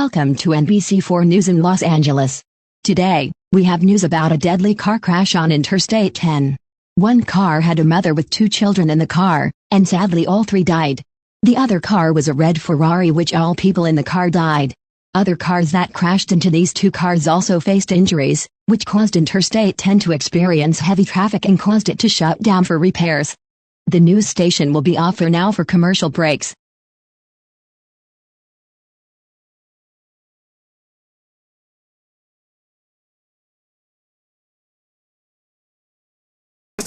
Welcome to NBC4 News in Los Angeles. Today, we have news about a deadly car crash on Interstate 10. One car had a mother with two children in the car, and sadly all three died. The other car was a red Ferrari, which all people in the car died. Other cars that crashed into these two cars also faced injuries, which caused Interstate 10 to experience heavy traffic and caused it to shut down for repairs. The news station will be off for now for commercial breaks.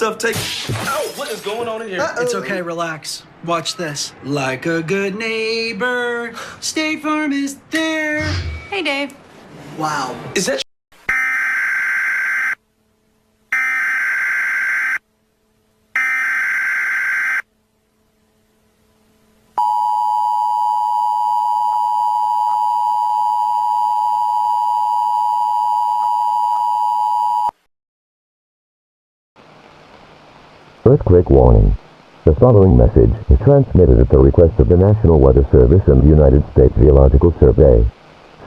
Oh, what is going on in here? It's okay, relax. Watch this. Like a good neighbor, State Farm is there. Hey, Dave. Wow. Is that Earthquake warning. The following message is transmitted at the request of the National Weather Service and the United States Geological Survey.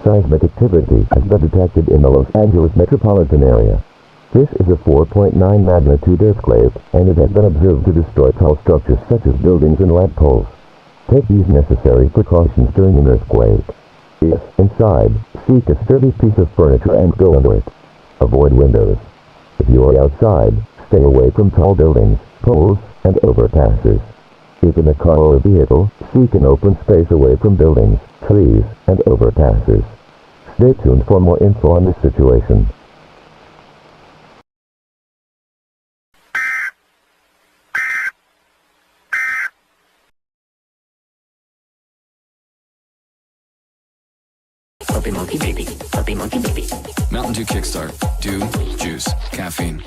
Seismic activity has been detected in the Los Angeles metropolitan area. This is a 4.9 magnitude earthquake, and it has been observed to destroy tall structures such as buildings and light poles. Take these necessary precautions during an earthquake. If inside, seek a sturdy piece of furniture and go under it. Avoid windows. If you are outside, stay away from tall buildings, poles, and overpasses. If in a car or vehicle, seek an open space away from buildings, trees, and overpasses. Stay tuned for more info on this situation. Puppy monkey baby, puppy monkey baby. Mountain Dew Kickstart. Dew, juice, caffeine.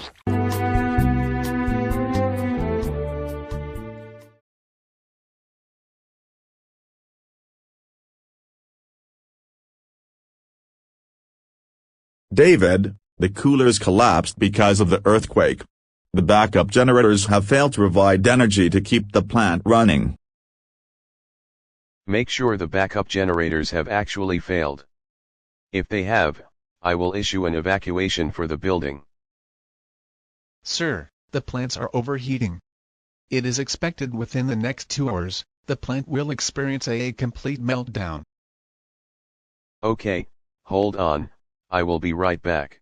David, the coolers collapsed because of the earthquake. The backup generators have failed to provide energy to keep the plant running. Make sure the backup generators have actually failed. If they have, I will issue an evacuation for the building. Sir, the plants are overheating. It is expected within the next 2 hours, the plant will experience a complete meltdown. Okay, hold on, I will be right back.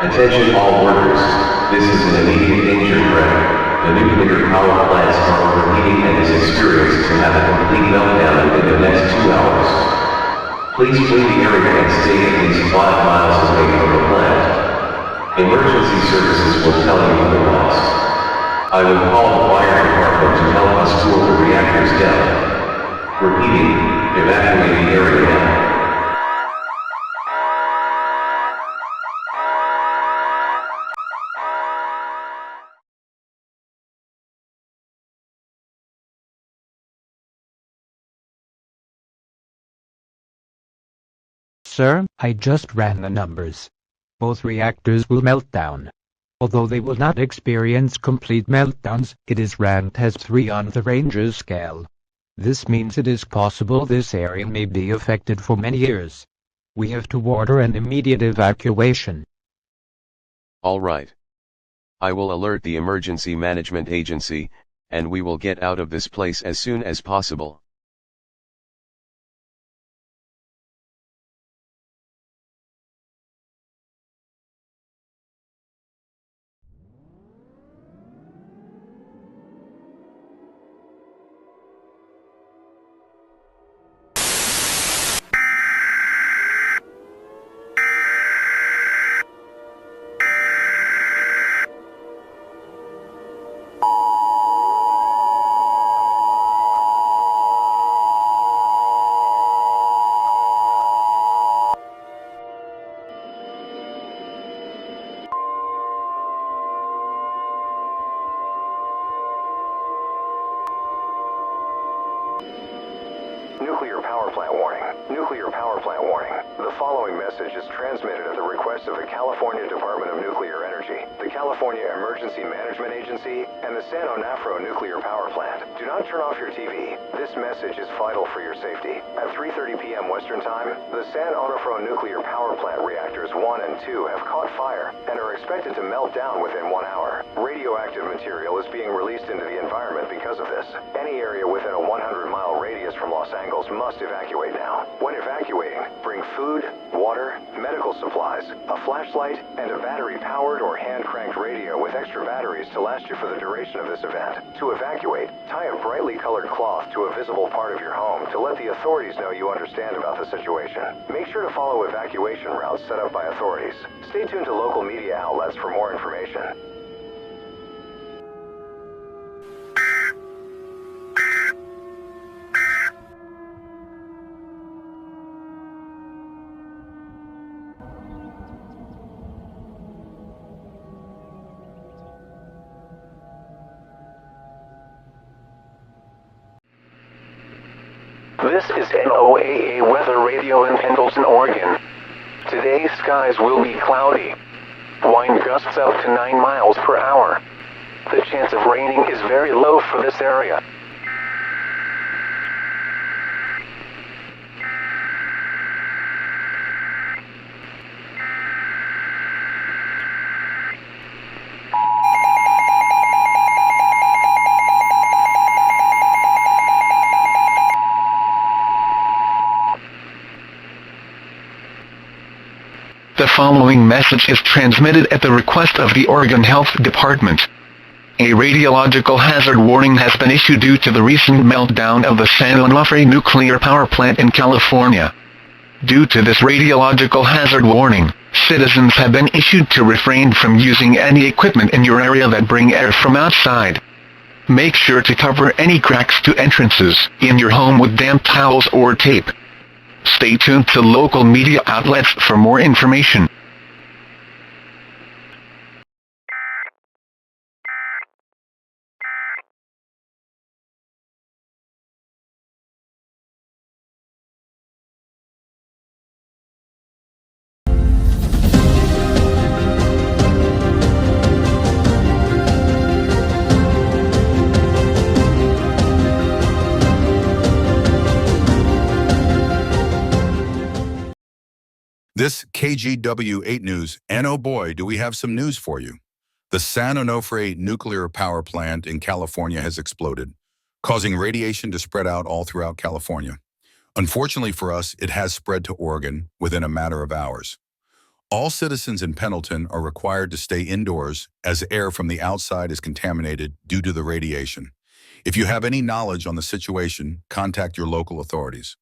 Attention all workers, this is an immediate danger threat. The nuclear power plants are overheating and is experienced to have a complete meltdown within the next 2 hours. Please flee the area and stay at least 5 miles away from the plant. Emergency services will tell you otherwise. I will call the fire department to help us cool the reactors down. Repeating, evacuate the area now. Sir, I just ran the numbers. Both reactors will melt down. Although they will not experience complete meltdowns, it is ranked as 3 on the Ranger scale. This means it is possible this area may be affected for many years. We have to order an immediate evacuation. All right. I will alert the Emergency Management Agency, and we will get out of this place as soon as possible. Nuclear power plant warning. Nuclear power plant warning. The following message is transmitted at the request of the California Department of Nuclear Energy, the California Emergency Management Agency, and the San Onofre Nuclear Power Plant. Do Do not turn off your TV. This message is vital for your safety. At 3:30 p.m. Western Time, the San Onofre nuclear power plant reactors 1 and 2 have caught fire and are expected to melt down within 1 hour. Radioactive material is being released into the environment because of this. Any area within a 100-mile radius from Los Angeles must evacuate now. When evacuating, bring food, water, medical supplies, a flashlight, and a battery-powered or hand-cranked radio with extra batteries to last you for the duration of this event. To evacuate, tie a brightly colored cloth to a visible part of your home to let the authorities know you understand about the situation. Make sure to follow evacuation routes set up by authorities. Stay tuned to local media outlets for more information. This is NOAA Weather Radio in Pendleton, Oregon. Today, skies will be cloudy. Wind gusts up to 9 miles per hour. The chance of raining is very low for this area. The following message is transmitted at the request of the Oregon Health Department. A radiological hazard warning has been issued due to the recent meltdown of the San Onofre nuclear power plant in California. Due to this radiological hazard warning, citizens have been issued to refrain from using any equipment in your area that bring air from outside. Make sure to cover any cracks to entrances in your home with damp towels or tape. Stay tuned to local media outlets for more information. This KGW8 News, and oh boy, do we have some news for you. The San Onofre nuclear power plant in California has exploded, causing radiation to spread out all throughout California. Unfortunately for us, it has spread to Oregon within a matter of hours. All citizens in Pendleton are required to stay indoors as air from the outside is contaminated due to the radiation. If you have any knowledge on the situation, contact your local authorities.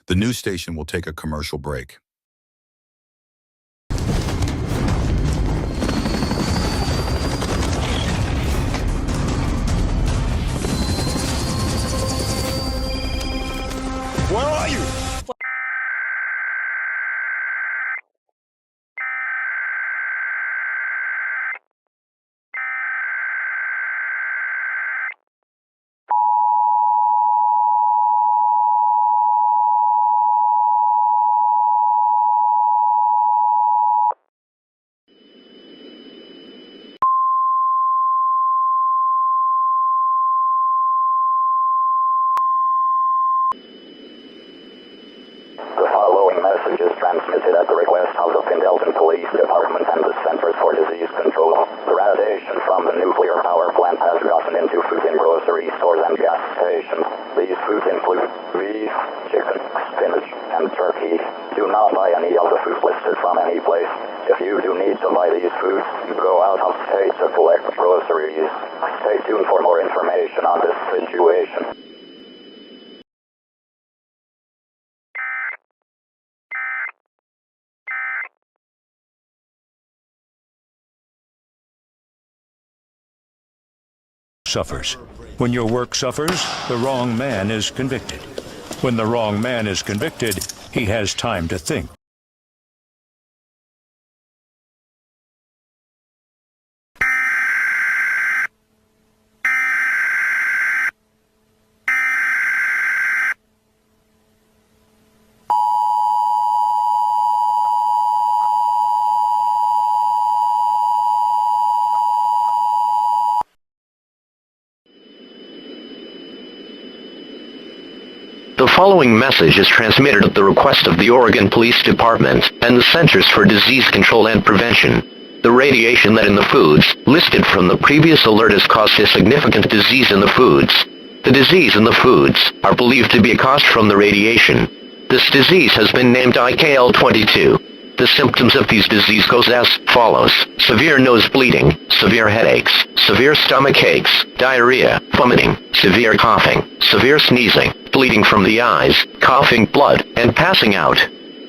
The news station will take a commercial break. Where are you? Message is transmitted at the request of the Pendleton Police Department and the Centers for Disease Control. The radiation from the nuclear power plant has gotten into food and grocery stores and gas stations. These foods include beef, chicken, spinach, and turkey. Do not buy any of the foods listed from any place. If you do need to buy these foods, go out of state to collect groceries. Stay tuned for more information on this situation. Suffers. When your work suffers, the wrong man is convicted. When the wrong man is convicted, he has time to think. The following message is transmitted at the request of the Oregon Police Department and the Centers for Disease Control and Prevention. The radiation that in the foods listed from the previous alert has caused a significant disease in the foods. The disease in the foods are believed to be caused from the radiation. This disease has been named IKL-22. The symptoms of these disease goes as follows: severe nose bleeding, severe headaches, severe stomach aches, diarrhea, vomiting, severe coughing, severe sneezing, bleeding from the eyes, coughing blood, and passing out.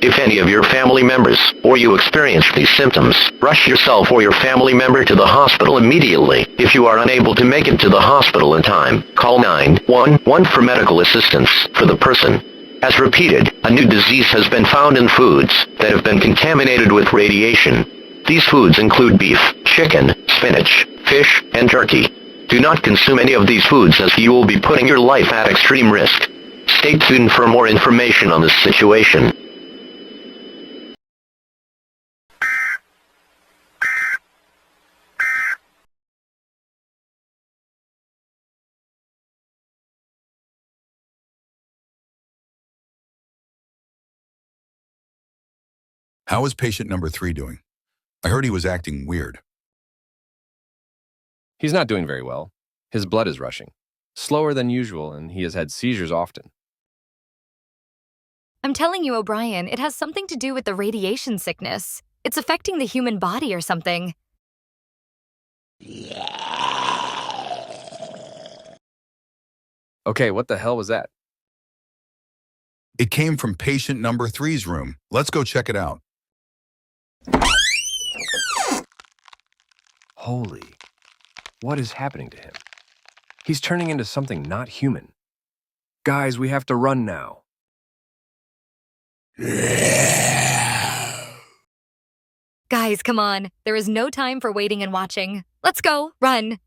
If any of your family members or you experience these symptoms, rush yourself or your family member to the hospital immediately. If you are unable to make it to the hospital in time, call 911 for medical assistance for the person. As repeated, a new disease has been found in foods that have been contaminated with radiation. These foods include beef, chicken, spinach, fish, and turkey. Do not consume any of these foods as you will be putting your life at extreme risk. Stay tuned for more information on this situation. How is patient number 3 doing? I heard he was acting weird. He's not doing very well. His blood is rushing, slower than usual, and he has had seizures often. I'm telling you, O'Brien, it has something to do with the radiation sickness. It's affecting the human body or something. Okay, what the hell was that? It came from patient number 3's room. Let's go check it out. Holy, what is happening to him? He's turning into something not human. Guys, we have to run now. Guys, come on. There is no time for waiting and watching. Let's go. Run.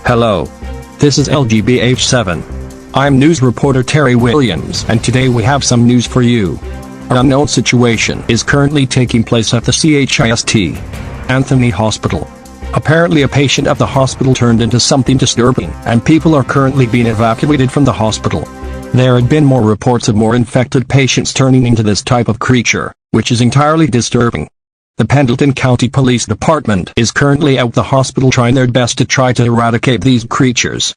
Hello. This is LGBH7. I'm news reporter Terry Williams, and today we have some news for you. An unknown situation is currently taking place at the CHIST Anthony Hospital. Apparently a patient at the hospital turned into something disturbing, and people are currently being evacuated from the hospital. There had been more reports of more infected patients turning into this type of creature, which is entirely disturbing. The Pendleton County Police Department is currently at the hospital trying their best to try to eradicate these creatures.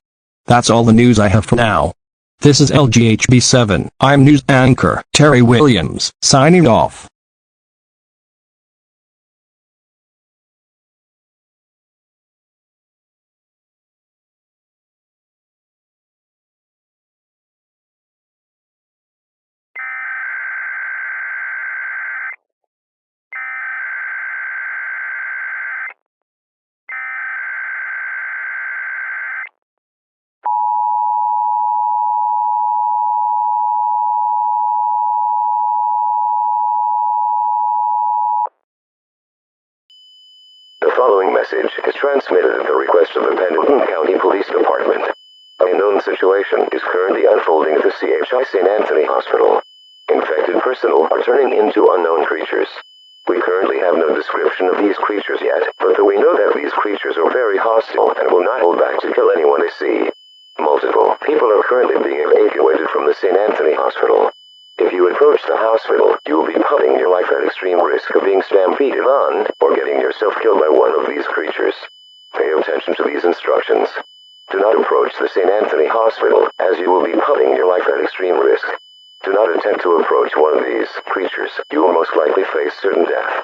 That's all the news I have for now. This is LGHB7. I'm news anchor Terry Williams, signing off. The following message is transmitted at the request of the Pendleton County Police Department. A known situation is currently unfolding at the CHI St. Anthony Hospital. Infected personnel are turning into unknown creatures. We currently have no description of these creatures yet, but we know that these creatures are very hostile and will not hold back to kill anyone they see. Multiple people are currently being evacuated from the St. Anthony Hospital. If you approach the hospital, you will be putting your life at extreme risk of being stampeded on or getting yourself killed by one of these creatures. Pay attention to these instructions. Do not approach the St. Anthony Hospital, as you will be putting your life at extreme risk. Do not attempt to approach one of these creatures. You will most likely face certain death.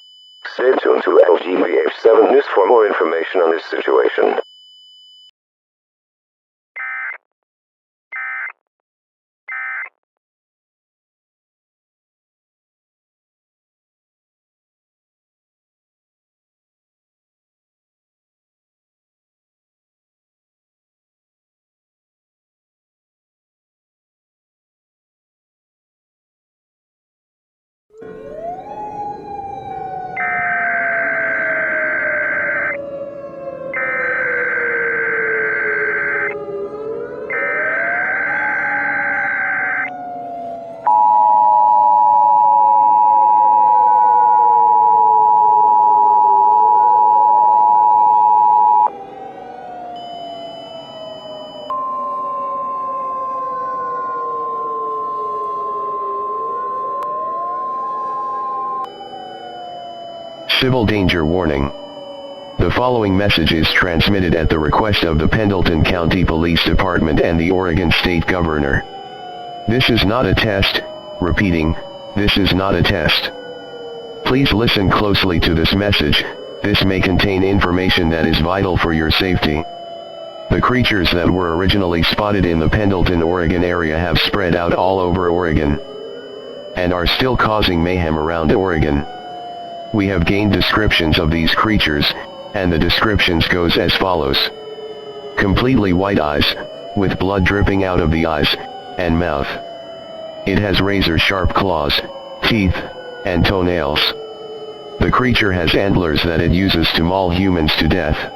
Stay tuned to LGBH7 News for more information on this situation. Civil danger warning. The following message is transmitted at the request of the Pendleton County Police Department and the Oregon State Governor. This is not a test. Repeating, this is not a test. Please listen closely to this message. This may contain information that is vital for your safety. The creatures that were originally spotted in the Pendleton, Oregon area have spread out all over Oregon and are still causing mayhem around Oregon. We have gained descriptions of these creatures, and the descriptions goes as follows. Completely white eyes, with blood dripping out of the eyes and mouth. It has razor-sharp claws, teeth, and toenails. The creature has antlers that it uses to maul humans to death.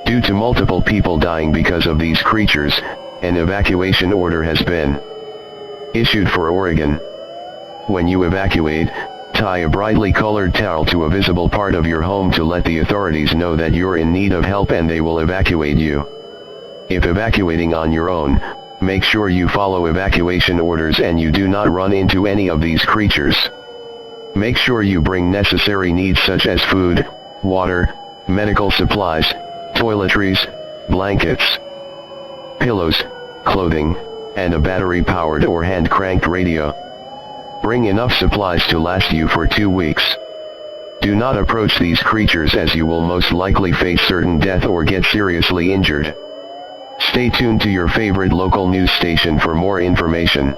Due to multiple people dying because of these creatures, an evacuation order has been issued for Oregon. When you evacuate, tie a brightly colored towel to a visible part of your home to let the authorities know that you're in need of help and they will evacuate you. If evacuating on your own, make sure you follow evacuation orders and you do not run into any of these creatures. Make sure you bring necessary needs such as food, water, medical supplies, toiletries, blankets, pillows, clothing, and a battery-powered or hand-cranked radio. Bring enough supplies to last you for 2 weeks. Do not approach these creatures as you will most likely face certain death or get seriously injured. Stay tuned to your favorite local news station for more information.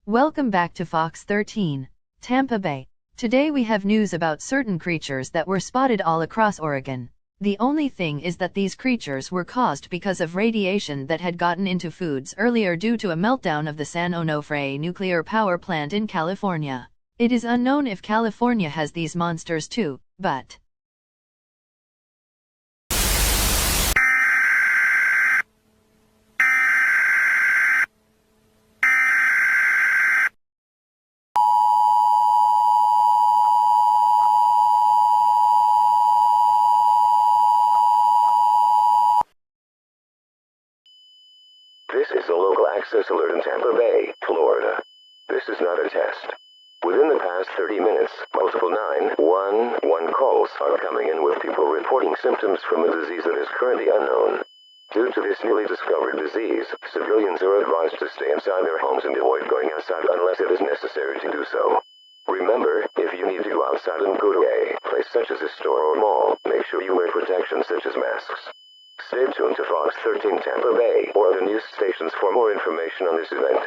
Welcome back to Fox 13, Tampa Bay. Today we have news about certain creatures that were spotted all across Oregon. The only thing is that these creatures were caused because of radiation that had gotten into foods earlier due to a meltdown of the San Onofre nuclear power plant in California. It is unknown if California has these monsters too, but This is a local access alert in Tampa Bay, Florida. This is not a test. Within the past 30 minutes, multiple 911 calls are coming in with people reporting symptoms from a disease that is currently unknown. Due to this newly discovered disease, civilians are advised to stay inside their homes and avoid going outside unless it is necessary to do so. Remember, if you need to go outside and go to a place such as a store or mall, make sure you wear protection such as masks. Stay tuned to Fox 13 Tampa Bay or other news stations for more information on this event.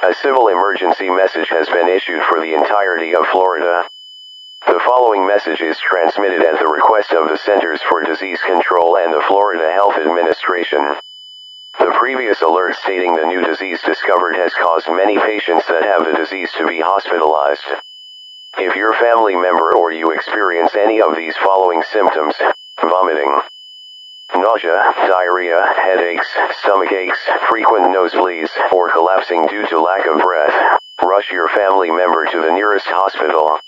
A civil emergency message has been issued for the entirety of Florida. The following message is transmitted at the request of the Centers for Disease Control and the Florida Health Administration. The previous alert stating the new disease discovered has caused many patients that have the disease to be hospitalized. If your family member or you experience any of these following symptoms, vomiting, nausea, diarrhea, headaches, stomach aches, frequent nosebleeds, or collapsing due to lack of breath, rush your family member to the nearest hospital.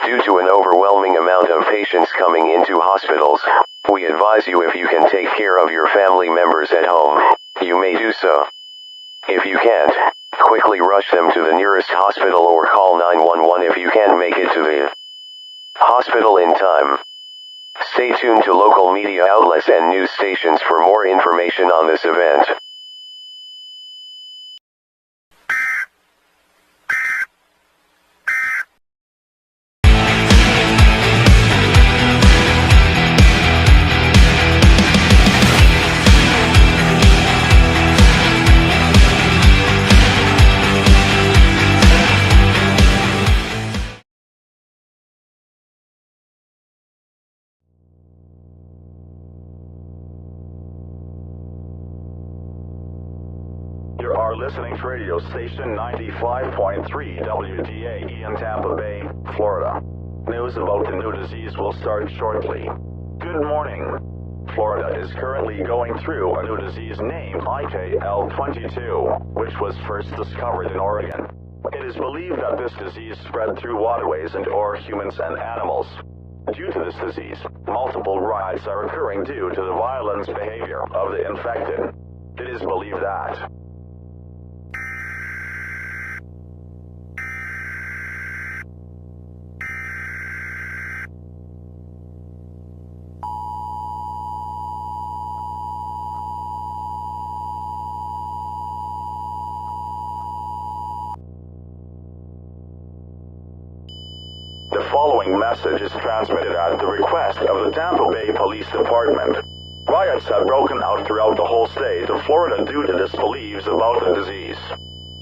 Due to an overwhelming amount of patients coming into hospitals, we advise you if you can take care of your family members at home, you may do so. If you can't, quickly rush them to the nearest hospital or call 911 if you can't make it to the hospital in time. Stay tuned to local media outlets and news stations for more information on this event. You are listening to radio station 95.3 WDAE in Tampa Bay, Florida. News about the new disease will start shortly. Good morning. Florida is currently going through a new disease named IKL22, which was first discovered in Oregon. It is believed that this disease spread through waterways and or humans and animals. Due to this disease, multiple riots are occurring due to the violent behavior of the infected. It is believed that the following message is transmitted at the request of the Tampa Bay Police Department. Riots have broken out throughout the whole state of Florida due to disbeliefs about the disease.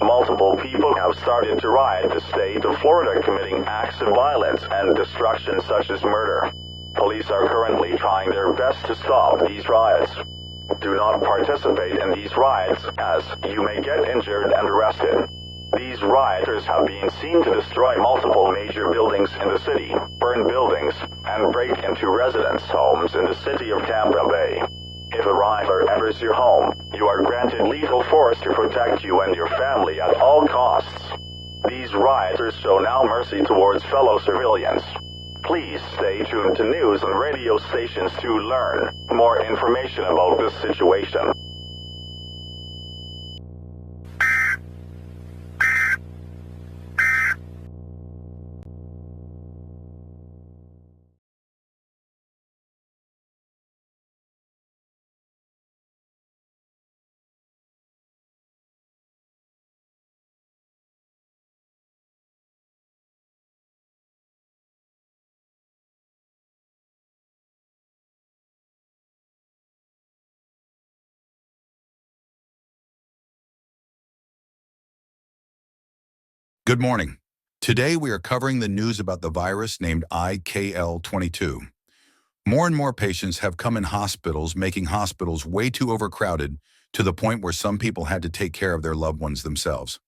Multiple people have started to riot the state of Florida, committing acts of violence and destruction such as murder. Police are currently trying their best to stop these riots. Do not participate in these riots, as you may get injured and arrested. These rioters have been seen to destroy multiple major buildings in the city, burn buildings, and break into residents' homes in the city of Tampa Bay. If a rioter enters your home, you are granted lethal force to protect you and your family at all costs. These rioters show no mercy towards fellow civilians. Please stay tuned to news and radio stations to learn more information about this situation. Good morning. Today we are covering the news about the virus named IKL22. More and more patients have come in hospitals, making hospitals way too overcrowded to the point where some people had to take care of their loved ones themselves.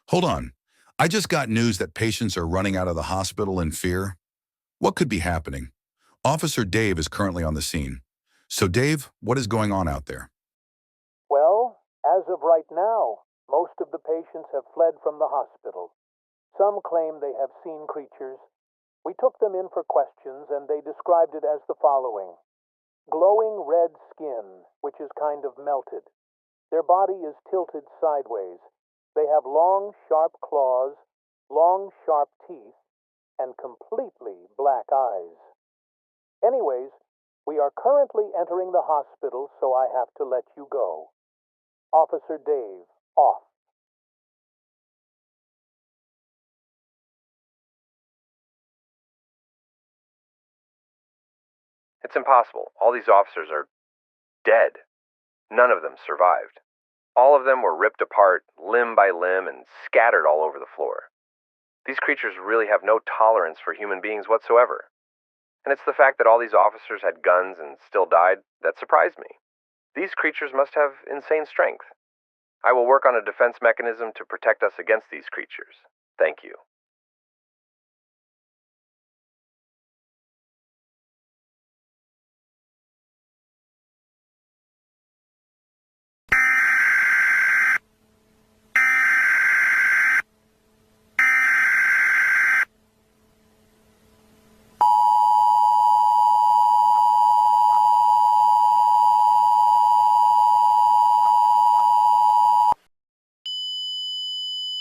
Hold on. I just got news that patients are running out of the hospital in fear. What could be happening? Officer Dave is currently on the scene. So Dave, what is going on out there? Well, as of right now, most of the patients have fled from the hospital. Some claim they have seen creatures. We took them in for questions and they described it as the following. Glowing red skin, which is kind of melted. Their body is tilted sideways. They have long, sharp claws, long, sharp teeth, and completely black eyes. Anyways, we are currently entering the hospital, so I have to let you go. Officer Dave, off. It's impossible. All these officers are dead. None of them survived. All of them were ripped apart, limb by limb, and scattered all over the floor. These creatures really have no tolerance for human beings whatsoever. And it's the fact that all these officers had guns and still died that surprised me. These creatures must have insane strength. I will work on a defense mechanism to protect us against these creatures. Thank you.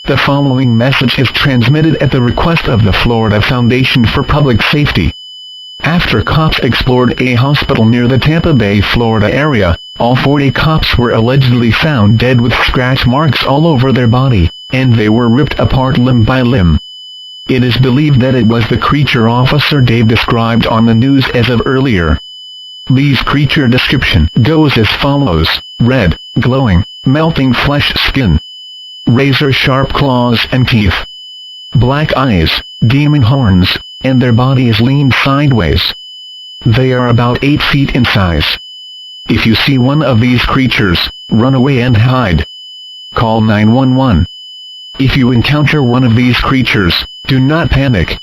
The following message is transmitted at the request of the Florida Foundation for Public Safety. After cops explored a hospital near the Tampa Bay, Florida area, all 40 cops were allegedly found dead with scratch marks all over their body, and they were ripped apart limb by limb. It is believed that it was the creature Officer Dave described on the news as of earlier. Lee's creature description goes as follows: red, glowing, melting flesh skin, razor-sharp claws and teeth, black eyes, demon horns, and their body is leaned sideways. They are about 8 feet in size. If you see one of these creatures, run away and hide. Call 911. If you encounter one of these creatures, do not panic.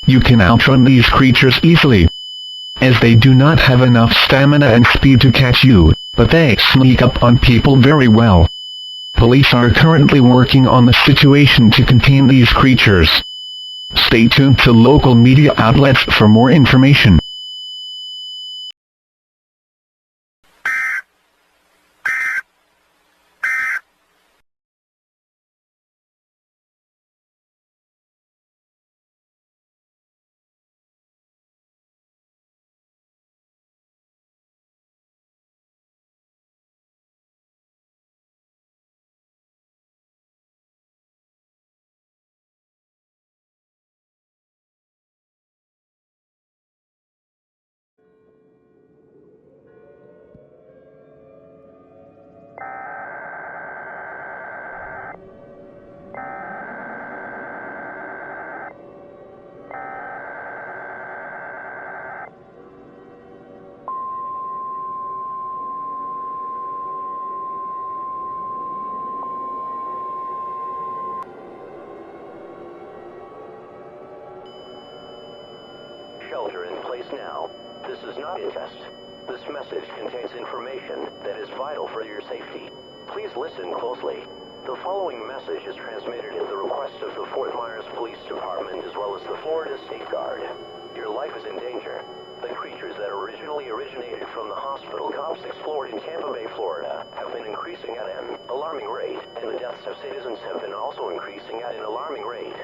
You can outrun these creatures easily, as they do not have enough stamina and speed to catch you, but they sneak up on people very well. Police are currently working on the situation to contain these creatures. Stay tuned to local media outlets for more information. Shelter in place now. This is not a test. This message contains information that is vital for your safety. Please listen closely. The following message is transmitted at the request of the Fort Myers Police Department as well as the Florida State Guard. Your life is in danger. The creatures that originally originated from the hospital cops explored in Tampa Bay, Florida, have been increasing at an alarming rate, and the deaths of citizens have been also increasing at an alarming rate.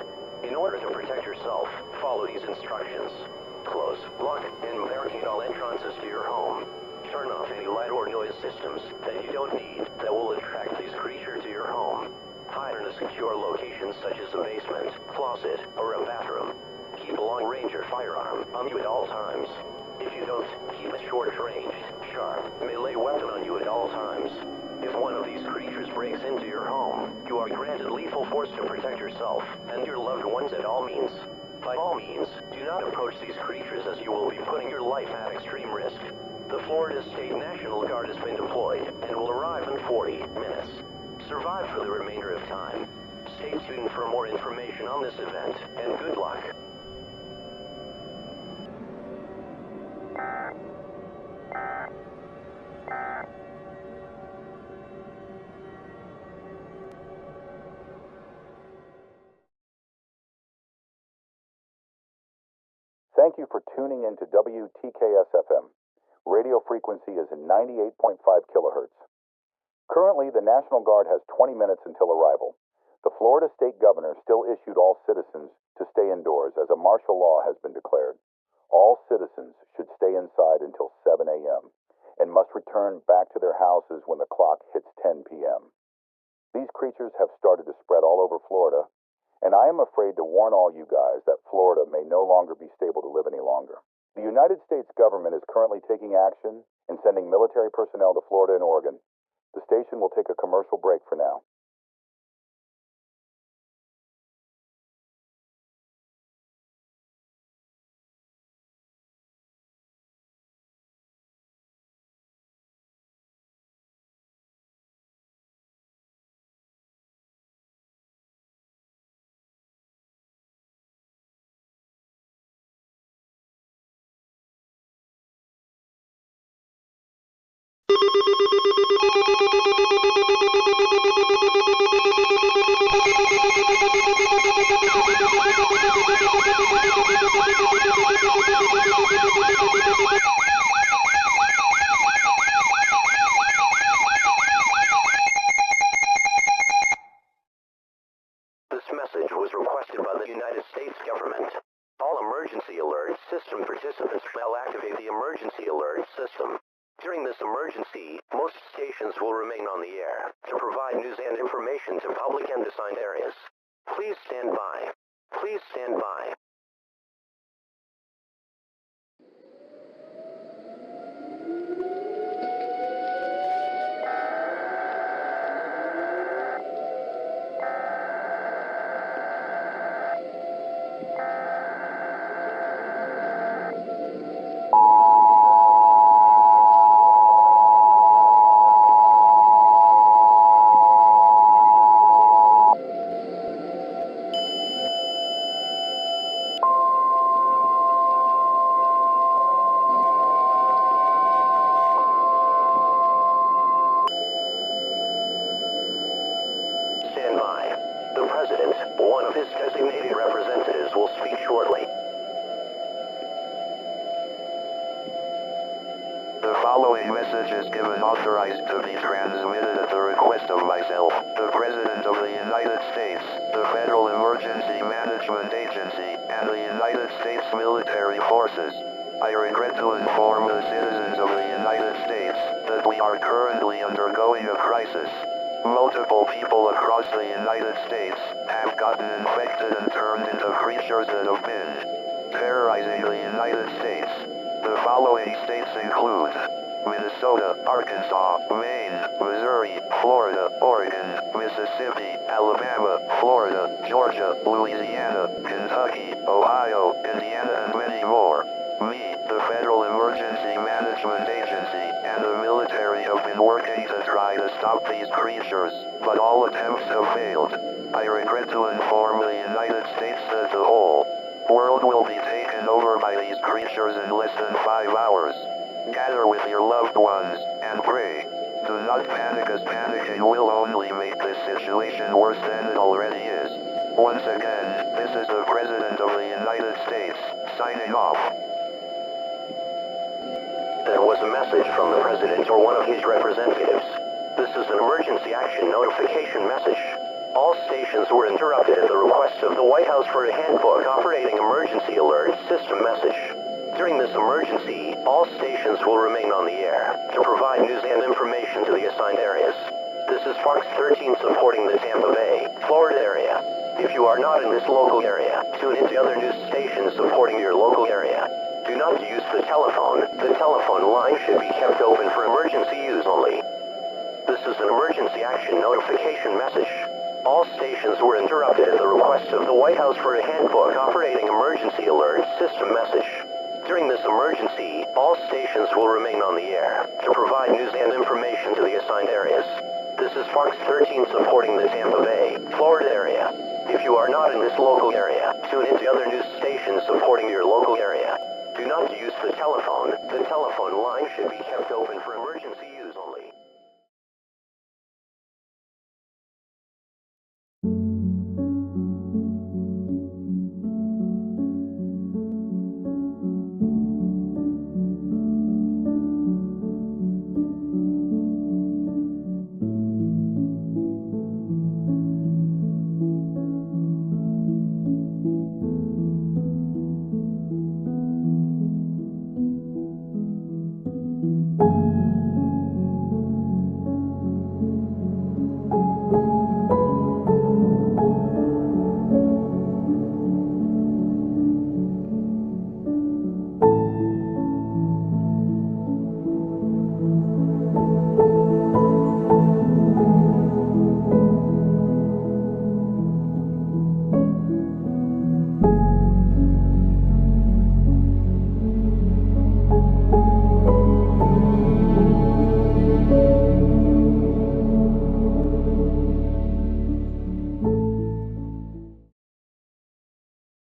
In order to protect yourself, follow these instructions. Close, lock, and barricade all entrances to your home. Turn off any light or noise systems that you don't need that will attract these creatures to your home. Hide in a secure location such as a basement, closet, or a bathroom. Keep a long-range or firearm on you at all times. If you don't, keep a short-ranged, sharp, melee weapon on you at all times. If one of these creatures breaks into your home, you are granted lethal force to protect yourself and your loved ones at all means. By all means, do not approach these creatures as you will be putting your life at extreme risk. The Florida State National Guard has been deployed and will arrive in 40 minutes. Survive for the remainder of time. Stay tuned for more information on this event, and good luck. Thank you for tuning in to WTKS-FM. Radio frequency is 98.5 kilohertz. Currently, the National Guard has 20 minutes until arrival. The Florida State Governor still issued all citizens to stay indoors as a martial law has been declared. All citizens should stay inside until 7 a.m. and must return back to their houses when the clock hits 10 p.m. These creatures have started to spread all over Florida, and I am afraid to warn all you guys that Florida may no longer be stable to live any longer. The United States government is currently taking action and sending military personnel to Florida and Oregon. The station will take a commercial break for now. activate the emergency alert system. During this emergency, most stations will remain on the air to provide news and information to public and assigned areas. Please stand by. Please stand by. Stand by. The President, one of his designated representatives, will speak shortly. The following message is given authorized to be transmitted at the request of myself, the President of the United States, the Federal Emergency Management Agency, and the United States Military Forces. I regret to inform the citizens of the United States that we are currently undergoing a crisis. Multiple people across the United States have gotten infected and turned into creatures that have been terrorizing the United States. The following states include Minnesota, Arkansas, Maine, Missouri, Florida, Oregon, Mississippi, Alabama, Florida, Georgia, Louisiana, Kentucky, Ohio, Indiana, and many more. Me, the Federal Emergency Management Agency, and the military have been working to try to stop these creatures, but all attempts have failed. I regret to inform the United States that the whole world will be taken over by these creatures in less than 5 hours. Gather with your loved ones, and pray. Do not panic, as panicking will only make this situation worse than it already is. Once again, this is the President of the United States, signing off. That was a message from the President or one of his representatives. This is an emergency action notification message. All stations were interrupted at the request of the White House for a handbook operating emergency alert system message. During this emergency, all stations will remain on the air to provide news and information to the assigned areas. This is Fox 13 supporting the Tampa Bay, Florida area. If you are not in this local area, tune into other news stations supporting your local area. Do not use the telephone. The telephone line should be kept open for emergency use only. This is an emergency action notification message. All stations were interrupted at the request of the White House for a handbook operating emergency alert system message. During this emergency, all stations will remain on the air to provide news and information to the assigned areas. This is Fox 13 supporting the Tampa Bay, Florida area. If you are not in this local area, tune into other news stations supporting your local area. Do not use the telephone. The telephone line should be kept open for emergency.